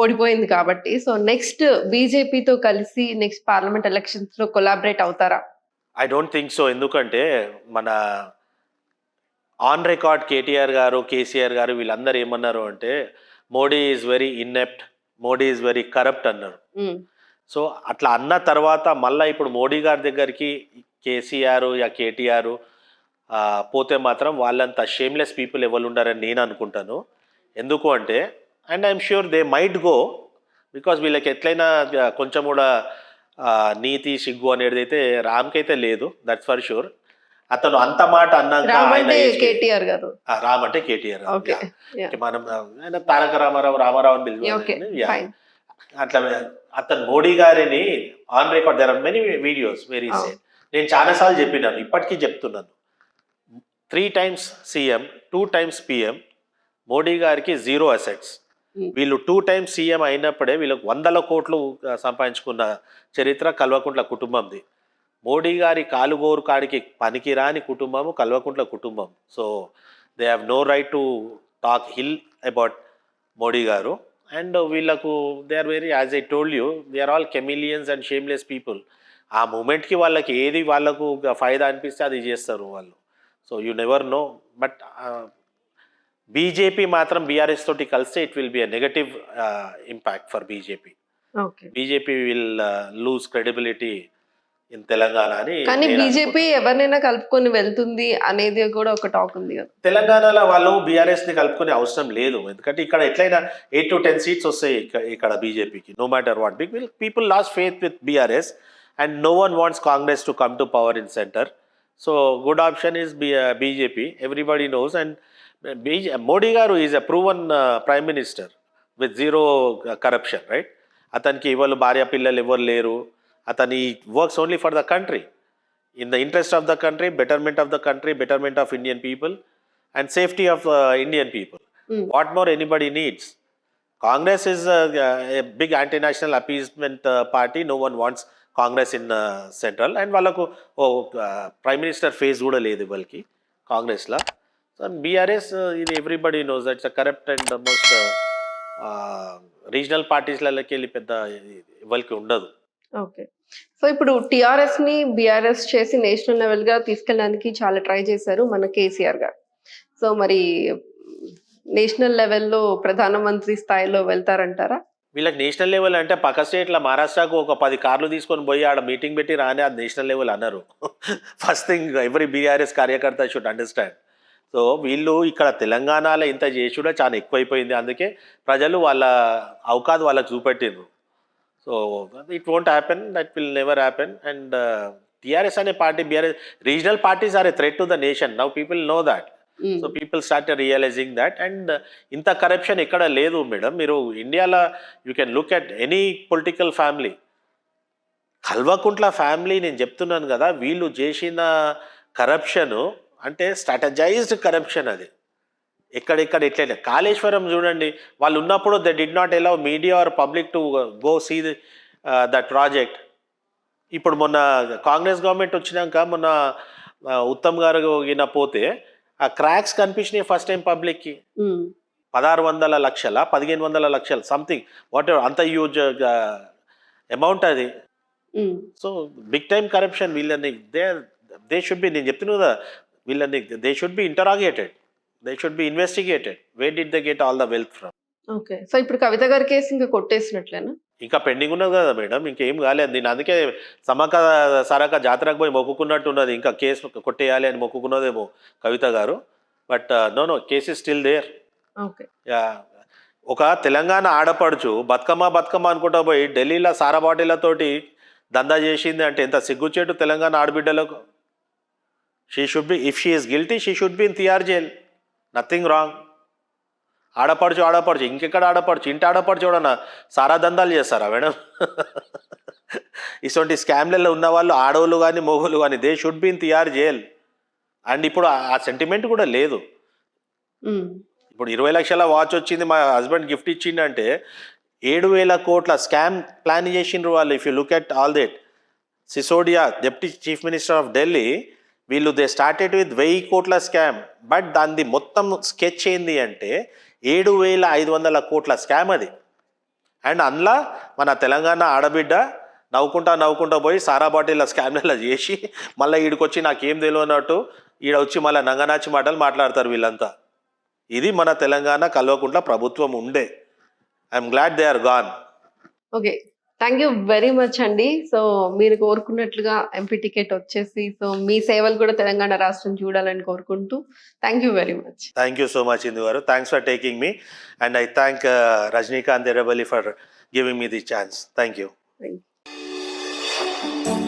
ఓడిపోయింది కాబట్టి, సో నెక్స్ట్ బీజేపీతో కలిసి నెక్స్ట్ పార్లమెంట్ ఎలక్షన్స్ లో కొలాబరేట్ అవుతారా? I don't think so. ఎందుకంటే మన ఆన్ రికార్డ్ కేటీఆర్ గారు, కేసీఆర్ గారు వీళ్ళందరూ ఏమన్నారు అంటే Modi is very inept, Modi is very corrupt అన్నారు. సో అట్లా అన్న తర్వాత మళ్ళీ ఇప్పుడు మోడీ గారి దగ్గరికి కేసీఆర్ యా కేటీఆర్ పోతే మాత్రం వాళ్ళంత షేమ్లెస్ పీపుల్ ఎవరు ఉండారని నేను అనుకుంటాను. ఎందుకు అంటే and I'm sure they might go, because వీళ్ళకి ఎట్లయినా కొంచెం కూడా నీతి సిగ్గు అనేది అయితే రామ్కైతే లేదు, దట్స్ ఫర్ షూర్. అతను అంత మాట అన్నాక కేటీఆర్ గారు, రామ్ అంటే కేటీఆర్ మనం ఆయన తారక రామారావు అని పిలుచుకోవాలి. అట్లా అతను మోడీ గారిని on record there are many videos very same. నేను చాలాసార్లు చెప్పినాను, ఇప్పటికీ చెప్తున్నాను. 3 times CM, 2 times PM, Modi గారికి 0 అసెట్స్. వీళ్ళు 2 times సీఎం అయినప్పుడే వీళ్ళకి 100 కోట్లు సంపాదించుకున్న చరిత్ర కల్వకుంట్ల కుటుంబంది. మోడీ గారి కాలుగోరు కాడికి పనికిరాని కుటుంబము కల్వకుంట్ల కుటుంబం. So they have no right to talk ill about Modi గారు. అండ్ వీళ్ళకు they are very, as I told you, they are all chameleons and shameless people. ఆ మూమెంట్కి వాళ్ళకి ఏది వాళ్ళకు ఫైదా అనిపిస్తే అది చేస్తారు వాళ్ళు. So you never know. But BJP మాత్రం బీఆర్ఎస్ తోటి కలిస్తే it will be a negative impact for BJP. BJP will lose credibility in Telangana అని. కానీ బీజేపీ ఎవరినైనా కలుపుకొని వెళ్తుంది అనేది కూడా ఒక టాక్ ఉంది కదా. తెలంగాణలో వాళ్ళు బీఆర్ఎస్ ని కలుపుకునే అవసరం లేదు, ఎందుకంటే ఇక్కడ ఎట్లయినా 8 to 10 seats వస్తాయి ఇక్కడ బీజేపీకి, no matter what. People lost faith with BRS and no one wants Congress to come to power in centre. So good option is BJP, everybody knows. And Modi గారు is a proven prime minister with 0 corruption, right? అతనికి ఎవరు భార్య పిల్లలు ఎవరు లేరు. అతని works only for the country, in the interest of the country, betterment of the country, betterment of Indian people and safety of Indian people. What more anybody needs? Congress is a big anti-national appeasement party. No one wants Congress in central. And వాళ్ళకు prime minister face కూడా లేదు వాళ్ళకి కాంగ్రెస్లో. So BRS ఇది everybody knows that's a corrupt and most regional పార్టీస్లకి వెళ్ళి పెద్ద వాళ్ళకి ఉండదు. ఓకే. సో ఇప్పుడు టిఆర్ఎస్ ని బీఆర్ఎస్ చేసి నేషనల్ లెవెల్ గా తీసుకెళ్ళడానికి చాలా ట్రై చేశారు మన కేసీఆర్ గారు. సో మరి నేషనల్ లెవెల్లో ప్రధానమంత్రి స్థాయిలో వెళ్తారంటారా? వీళ్ళకి నేషనల్ లెవెల్ అంటే పక్క స్టేట్ల మహారాష్ట్రకు ఒక 10 కార్లు తీసుకొని పోయి ఆడ మీటింగ్ పెట్టి రాని అది నేషనల్ లెవెల్ అన్నారు. ఫస్ట్ థింగ్ ఎవ్రీ బీఆర్ఎస్ కార్యకర్త షుడ్ అండర్స్టాండ్. సో వీళ్ళు ఇక్కడ తెలంగాణలో ఇంత చేసి కూడా చాలా ఎక్కువైపోయింది, అందుకే ప్రజలు వాళ్ళ అవకాశం వాళ్ళకి చూపెట్టిండ్రు. So it won't happen, that will never happen. And TRS అనే party, BRS regional parties are a threat to the nation. Now people know that. So people start realising that. అండ్ ఇంత కరప్షన్ ఎక్కడ లేదు మేడం. మీరు ఇండియాలో you can look at any political family. Kalvakuntla family నేను చెప్తున్నాను కదా, వీళ్ళు చేసిన కరప్షను అంటే స్ట్రాటజైజ్డ్ కరప్షన్. అది ఎక్కడెక్కడ ఎట్లయినా కాళేశ్వరం చూడండి, వాళ్ళు ఉన్నప్పుడు they did not allow media or public to go see that project. ఇప్పుడు మొన్న కాంగ్రెస్ గవర్నమెంట్ వచ్చినాక మొన్న ఉత్తమ్ గారు పోతే ఆ క్రాక్స్ కనిపించినాయి ఫస్ట్ టైం పబ్లిక్కి. 1600 లక్షల 1500 లక్షలు సంథింగ్ వాట్ ఎవర్, అంత హ్యూజ్ అమౌంట్ అది. So big time corruption. వీళ్ళని దే షుడ్ బి, నేను చెప్తున్నా కదా, వీళ్ళని they should be interrogated, they should be investigated. Where did they get all the wealth from? Okay. So ఇప్పుడు కవిత గారి కేసు ఇంకా కొట్టేసినట్లేనా? ఇంకా పెండింగ్ ఉన్నది కదా మేడం, ఇంకేం కాలేదు. నేను అందుకే సమక సరక జాతరకు పోయి మొక్కుకున్నట్టు ఉన్నది, ఇంకా కేసు కొట్టేయాలి అని మొక్కుకున్నదేమో Kavitha garu. But no case is still there. Okay. ఒక తెలంగాణ ఆడపడుచు బతుకమ్మ అనుకుంటా పోయి ఢిల్లీలో సారా బాటిళ్లతోటి దందా చేసింది అంటే ఎంత సిగ్గుచేటు తెలంగాణ ఆడబిడ్డలకు. She should be, if she is guilty she should be in Tihar jail, nothing wrong. ఆడపడుచు ఇంకెక్కడ ఆడపడుచు, ఇంటి ఆడపడుచు కూడా సారా దందాలు చేస్తారా మేడం? ఇటువంటి స్కామ్లలో ఉన్న వాళ్ళు ఆడవాళ్ళు కానీ మొగోళ్ళు కానీ they should be in Tihar jail. And ఇప్పుడు ఆ సెంటిమెంట్ కూడా లేదు. ఇప్పుడు 20 లక్షల వాచ్ వచ్చింది, మా హస్బెండ్ గిఫ్ట్ ఇచ్చిండంటే 7,000 కోట్ల స్కామ్ ప్లాన్ చేసిండ్రు వాళ్ళు. If you look at all that, Sisodia deputy chief minister of Delhi, వీళ్ళు దే స్టార్టెడ్ విత్ 1000 కోట్ల స్కామ్. బట్ దాన్ని మొత్తం స్కెచ్ ఏంది అంటే 7,500 కోట్ల స్కామ్ అది. అండ్ అందులో మన తెలంగాణ ఆడబిడ్డ నవ్వుకుంటా పోయి సారా బాటిల్ స్కామ్లలో చేసి మళ్ళీ ఈడికొచ్చి నాకేం తెలియనట్టు ఈడ వచ్చి మళ్ళీ నంగనాచి మాటలు మాట్లాడతారు వీళ్ళంతా. ఇది మన తెలంగాణ కల్వకుంట్ల ప్రభుత్వం ఉండే. I'm glad they are gone. Okay, thank you very much అండి. సో మీరు కోరుకున్నట్లుగా ఎంపీ టికెట్ వచ్చేసి సో మీ సేవలు కూడా తెలంగాణ రాష్ట్రం చూడాలని కోరుకుంటూ thank you very much. Thank you so much Indu గారు. Thanks for taking me and I thank Rajinikanth Errabelli for giving me the chance. Thank you. Thank you.